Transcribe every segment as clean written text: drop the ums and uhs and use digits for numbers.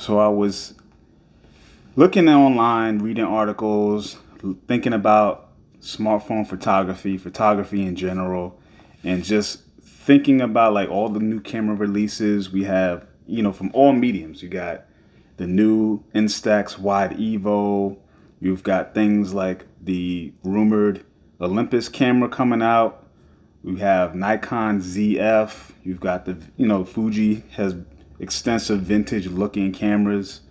So I was looking online, reading articles, thinking about smartphone photography, photography in general, and just thinking about like all the new camera releases we have, from all mediums. You got the new Instax Wide Evo. You've got things like the rumored Olympus camera coming out. We have Nikon ZF. You've got Fuji has extensive vintage looking cameras.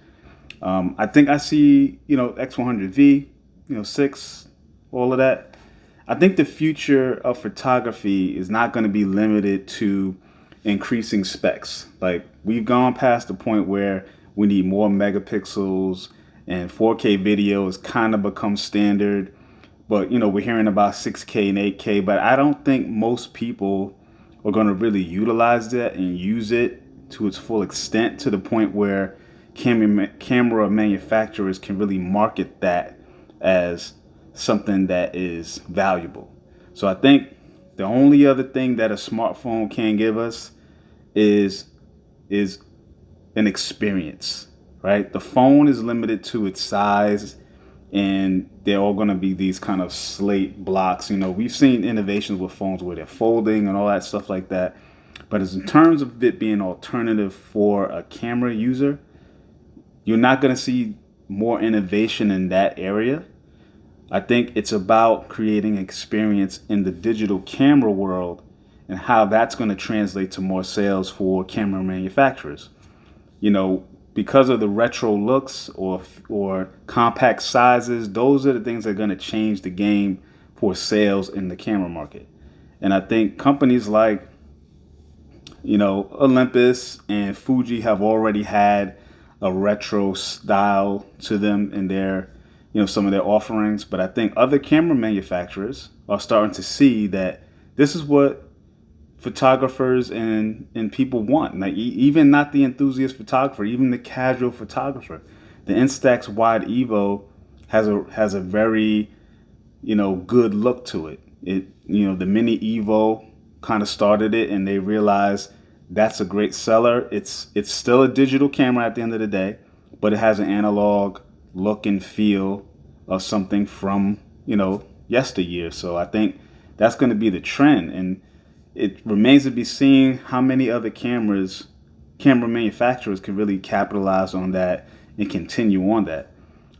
I think I see, X100V, 6, all of that. I think the future of photography is not going to be limited to increasing specs. Like, we've gone past the point where we need more megapixels and 4K video has kind of become standard. But, we're hearing about 6K and 8K, but I don't think most people are going to really utilize that and use it to its full extent, to the point where camera manufacturers can really market that as something that is valuable. So I think the only other thing that a smartphone can give us is is an experience, right? The phone is limited to its size, and they're all going to be these kind of slate blocks. We've seen innovations with phones where they're folding and all that stuff like that. But as in terms of it being an alternative for a camera user, you're not going to see more innovation in that area. I think it's about creating experience in the digital camera world and how that's going to translate to more sales for camera manufacturers. Because of the retro looks or compact sizes, those are the things that are going to change the game for sales in the camera market. And I think companies like, Olympus and Fuji have already had a retro style to them in their, some of their offerings. But I think other camera manufacturers are starting to see that this is what photographers and people want. Like, even not the enthusiast photographer, even the casual photographer. The Instax Wide Evo has a very, good look to it. The Mini Evo kind of started it, and they realized that's a great seller. It's still a digital camera at the end of the day, but it has an analog look and feel of something from, yesteryear. So I think that's going to be the trend, and it remains to be seen how many other camera manufacturers can really capitalize on that and continue on that.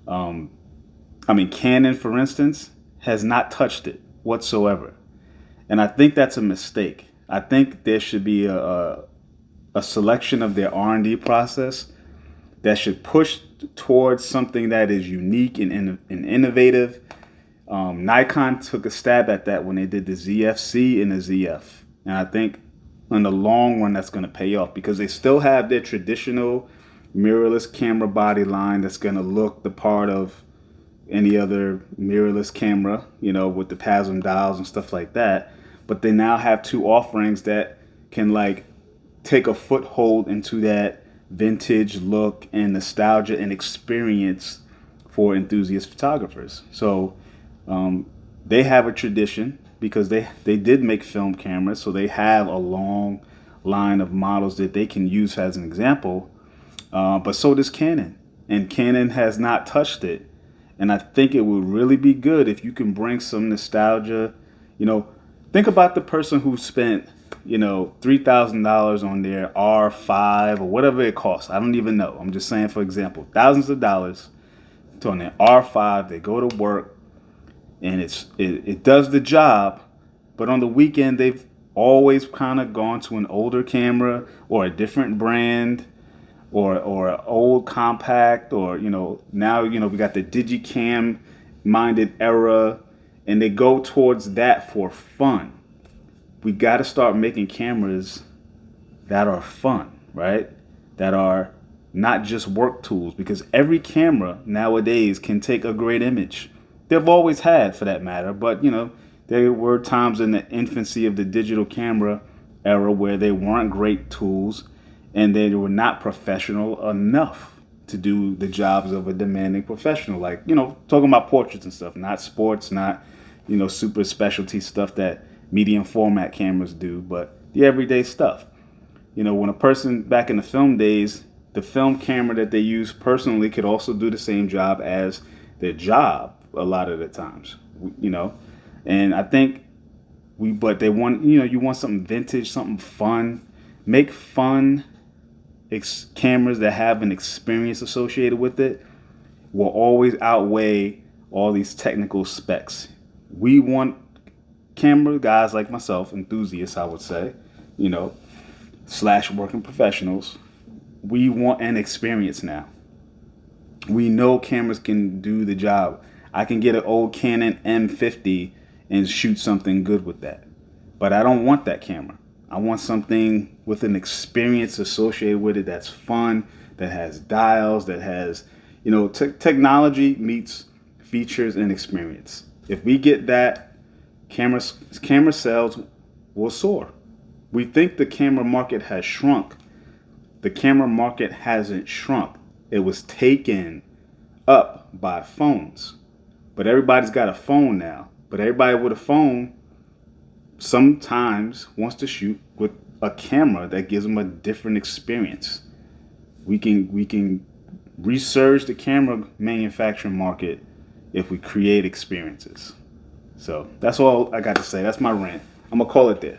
Canon, for instance, has not touched it whatsoever. And I think that's a mistake. I think there should be a selection of their R&D process that should push towards something that is unique and innovative. Nikon took a stab at that when they did the ZFC and the ZF. And I think in the long run, that's going to pay off, because they still have their traditional mirrorless camera body line that's going to look the part of any other mirrorless camera, with the PASM dials and stuff like that. But they now have two offerings that can take a foothold into that vintage look and nostalgia and experience for enthusiast photographers. So they have a tradition because they did make film cameras, so they have a long line of models that they can use as an example. But so does Canon, and Canon has not touched it. And I think it would really be good if you can bring some nostalgia. Think about the person who spent, $3,000 on their R5 or whatever it costs. I don't even know. I'm just saying, for example, thousands of dollars on their R5. They go to work, and it does the job. But on the weekend, they've always kind of gone to an older camera or a different brand or an old compact, or now we got the digicam minded era, and they go towards that for fun. We got to start making cameras that are fun, right? That are not just work tools, because every camera nowadays can take a great image. They've always had, for that matter, but there were times in the infancy of the digital camera era where they weren't great tools, and they were not professional enough to do the jobs of a demanding professional. Like, talking about portraits and stuff, not sports, not, super specialty stuff that medium format cameras do, but the everyday stuff. When a person back in the film days, the film camera that they use personally could also do the same job as their job a lot of the times, you know. And I think but they want, you want something vintage, something fun. Make fun cameras that have an experience associated with it will always outweigh all these technical specs. We want camera guys like myself, enthusiasts, I would say, / working professionals. We want an experience now. We know cameras can do the job. I can get an old Canon M50 and shoot something good with that. But I don't want that camera. I want something with an experience associated with it that's fun, that has dials, that has, technology meets features and experience. If we get that, camera sales will soar. We think the camera market has shrunk. The camera market hasn't shrunk. It was taken up by phones. But everybody's got a phone now. But everybody with a phone sometimes wants to shoot with a camera that gives them a different experience. We can resurge the camera manufacturing market if we create experiences. So that's all I got to say. That's my rant. I'm going to call it there.